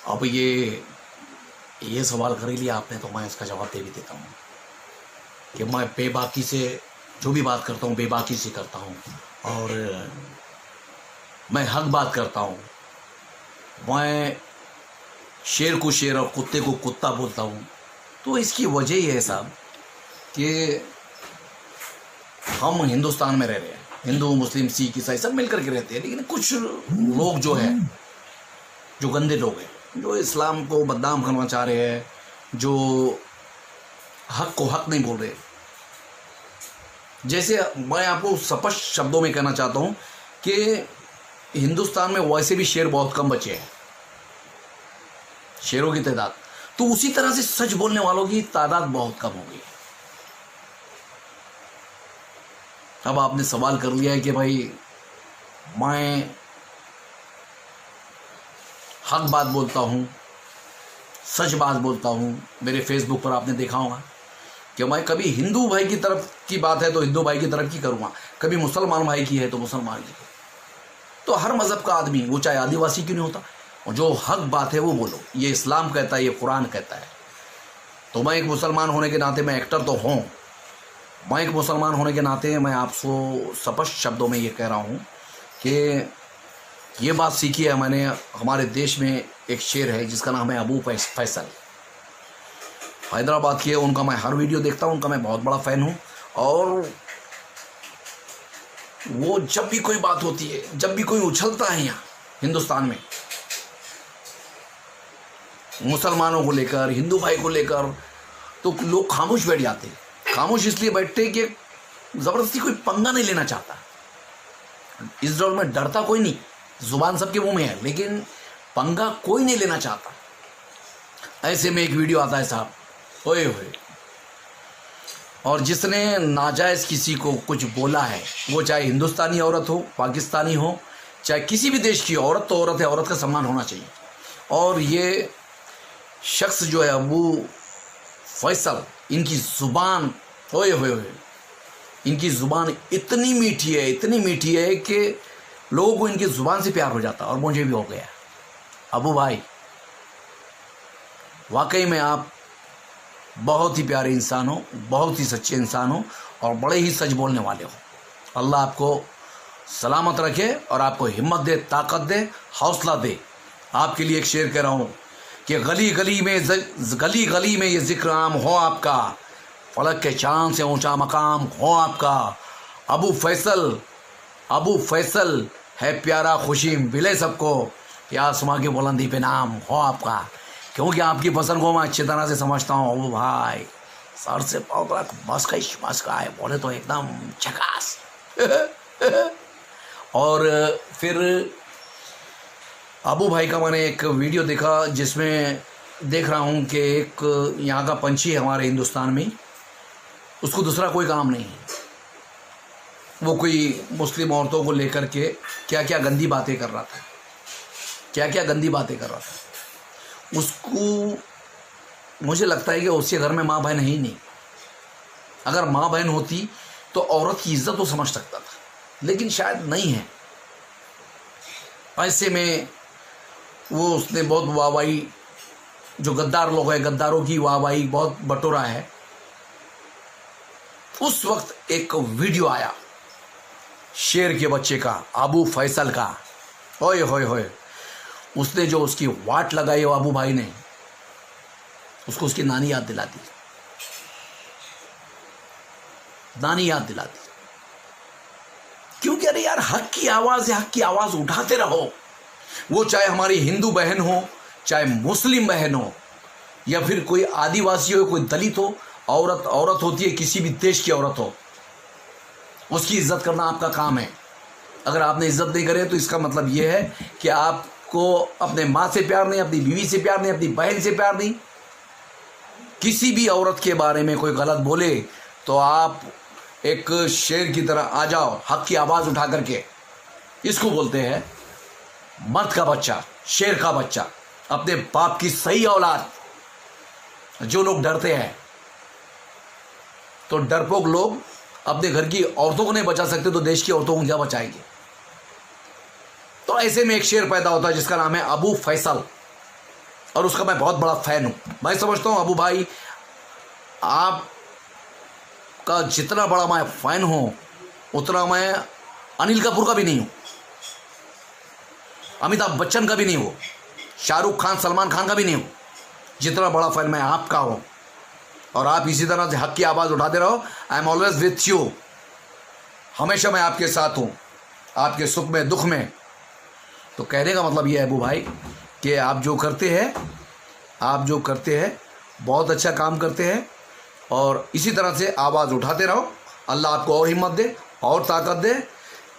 अब ये सवाल कर ही लिया आपने, तो मैं इसका जवाब दे भी देता हूँ कि मैं बेबाकी से जो भी बात करता हूँ बेबाकी से करता हूँ, और मैं हक बात करता हूँ। मैं शेर को शेर और कुत्ते को कुत्ता बोलता हूँ। तो इसकी वजह ये है साहब कि हम हिंदुस्तान में रह रहे हैं, हिंदू मुस्लिम सिख ईसाई सब मिलकर के रहते हैं, लेकिन कुछ लोग जो है, जो गंदे लोग हैं, जो इस्लाम को बदनाम करना चाह रहे हैं, जो हक को हक नहीं बोल रहे। जैसे मैं आपको स्पष्ट शब्दों में कहना चाहता हूँ कि हिंदुस्तान में वैसे भी शेर बहुत कम बचे हैं, शेरों की तादाद, तो उसी तरह से सच बोलने वालों की तादाद बहुत कम हो गई। अब आपने सवाल कर लिया है कि भाई मैं हक बात बोलता हूँ, सच बात बोलता हूँ। मेरे फेसबुक पर आपने देखा होगा कि मैं कभी हिंदू भाई की तरफ की बात है तो हिंदू भाई की तरफ की करूँगा, कभी मुसलमान भाई की है तो मुसलमान की। तो हर मज़हब का आदमी, वो चाहे आदिवासी क्यों नहीं होता, और जो हक बात है वो बोलो। ये इस्लाम कहता है, ये कुरान कहता है। तो मैं एक मुसलमान होने के नाते, मैं एक्टर तो हूँ, मैं एक मुसलमान होने के नाते मैं आपको स्पष्ट शब्दों में ये कह रहा हूँ कि ये बात सीखी है मैंने। हमारे देश में एक शेर है जिसका नाम है अबू फैसल, हैदराबाद के। उनका मैं हर वीडियो देखता हूँ, उनका मैं बहुत बड़ा फ़ैन हूँ। और वो जब भी कोई बात होती है, जब भी कोई उछलता है यहाँ हिंदुस्तान में मुसलमानों को लेकर, हिंदू भाई को लेकर, तो लोग खामोश बैठ जाते हैं। खामोश इसलिए बैठते कि ज़बरदस्ती कोई पंगा नहीं लेना चाहता। इस दौर में डरता कोई नहीं, जुबान सबके मुंह में है, लेकिन पंगा कोई नहीं लेना चाहता। ऐसे में एक वीडियो आता है साहब, ओए होए, और जिसने नाजायज़ किसी को कुछ बोला है, वो चाहे हिंदुस्तानी औरत हो, पाकिस्तानी हो, चाहे किसी भी देश की औरत, तो औरत है, औरत का सम्मान होना चाहिए। और ये शख्स जो है अबू फैसल, इनकी ज़ुबान, ओए होए होए, इनकी ज़ुबान इतनी मीठी है, इतनी मीठी है कि लोगों को इनकी ज़ुबान से प्यार हो जाता, और मुझे भी हो गया। अबू भाई, वाकई में आप बहुत ही प्यारे इंसान हो, बहुत ही सच्चे इंसान हो, और बड़े ही सच बोलने वाले हो। अल्लाह आपको सलामत रखे और आपको हिम्मत दे, ताकत दे, हौसला दे। आपके लिए एक शेर कह रहा हूँ कि गली गली में ये ज़िक्र आम हो आपका, फलक के चांद से ऊंचा मकाम हो आपका। अबू फैसल है प्यारा खुशी मिले सबको, या आसमां की बुलंदी पे नाम हो आपका। क्योंकि आपकी पसंद को मैं अच्छी तरह से समझता हूँ अबू भाई, सर से पाँव तक मस्का है, बोले तो एकदम झकास। और फिर अबू भाई का मैंने एक वीडियो देखा जिसमें देख रहा हूँ कि एक यहाँ का पंछी है हमारे हिंदुस्तान में, उसको दूसरा कोई काम नहीं है। वो कोई मुस्लिम औरतों को लेकर के क्या क्या गंदी बातें कर रहा था, क्या क्या गंदी बातें कर रहा था। उसको मुझे लगता है कि उसके घर में माँ बहन है ही नहीं। अगर माँ बहन होती तो औरत की इज्जत तो समझ सकता था, लेकिन शायद नहीं है। ऐसे में वो उसने बहुत वाहवाही, जो गद्दार लोग हैं, गद्दारों की वाहवाही बहुत बटोरा है। उस वक्त एक वीडियो आया शेर के बच्चे का, अबू फैसल का, ओए होए होए, उसने जो उसकी वाट लगाई हो अबू भाई ने, उसको उसकी नानी याद दिला दी, नानी याद दिला दी। क्योंकि अरे यार, हक की आवाज़ है, हक की आवाज़ उठाते रहो। वो चाहे हमारी हिंदू बहन हो, चाहे मुस्लिम बहन हो, या फिर कोई आदिवासी हो, कोई दलित हो, औरत औरत होती है, किसी भी देश की औरत हो, उसकी इज्जत करना आपका काम है। अगर आपने इज्जत नहीं करे तो इसका मतलब यह है कि आपको अपने माँ से प्यार नहीं, अपनी बीवी से प्यार नहीं, अपनी बहन से प्यार नहीं। किसी भी औरत के बारे में कोई गलत बोले तो आप एक शेर की तरह आ जाओ, हक की आवाज़ उठा करके। इसको बोलते हैं मर्द का बच्चा, शेर का बच्चा, अपने बाप की सही औलाद। जो लोग डरते हैं, तो डरपोक लोग अपने घर की औरतों को नहीं बचा सकते तो देश की औरतों को क्या और उसका मैं बहुत बड़ा फैन हूं। मैं समझता हूं अबू भाई आपका जितना बड़ा मैं फैन हूं उतना मैं अनिल कपूर का भी नहीं हूं, अमिताभ बच्चन का भी नहीं हूं, शाहरुख खान सलमान खान का भी नहीं हूं। जितना बड़ा फैन मैं आपका हूं और आप इसी तरह से हक की आवाज़ उठाते रहो। I am always with you, हमेशा मैं आपके साथ हूं, आपके सुख में दुख में। तो कहने का मतलब ये है अबू भाई कि आप जो करते हैं बहुत अच्छा काम करते हैं और इसी तरह से आवाज़ उठाते रहो। अल्लाह आपको और हिम्मत दे और ताकत दे।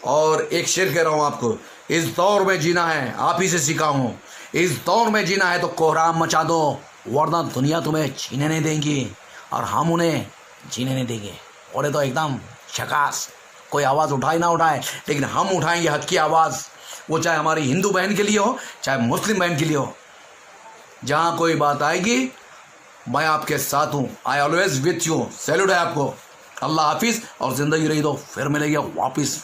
और एक शेर कह रहा हूँ आपको, इस दौर में जीना है आप ही से सीखा हूँ, इस दौर में जीना है तो कोहराम मचा दो, वरना दुनिया तुम्हें जीने नहीं देंगी और हम उन्हें जीने नहीं देंगे। और ये तो एकदम झकास, कोई आवाज़ उठाए ना उठाए लेकिन हम उठाएंगे हक की आवाज़, वो चाहे हमारी हिंदू बहन के लिए हो चाहे मुस्लिम बहन के लिए हो। जहाँ कोई बात आएगी मैं आपके साथ हूँ। I always with you. Salute है आपको। अल्लाह हाफिज़ और ज़िंदगी रही तो फिर मिलेगी वापिस।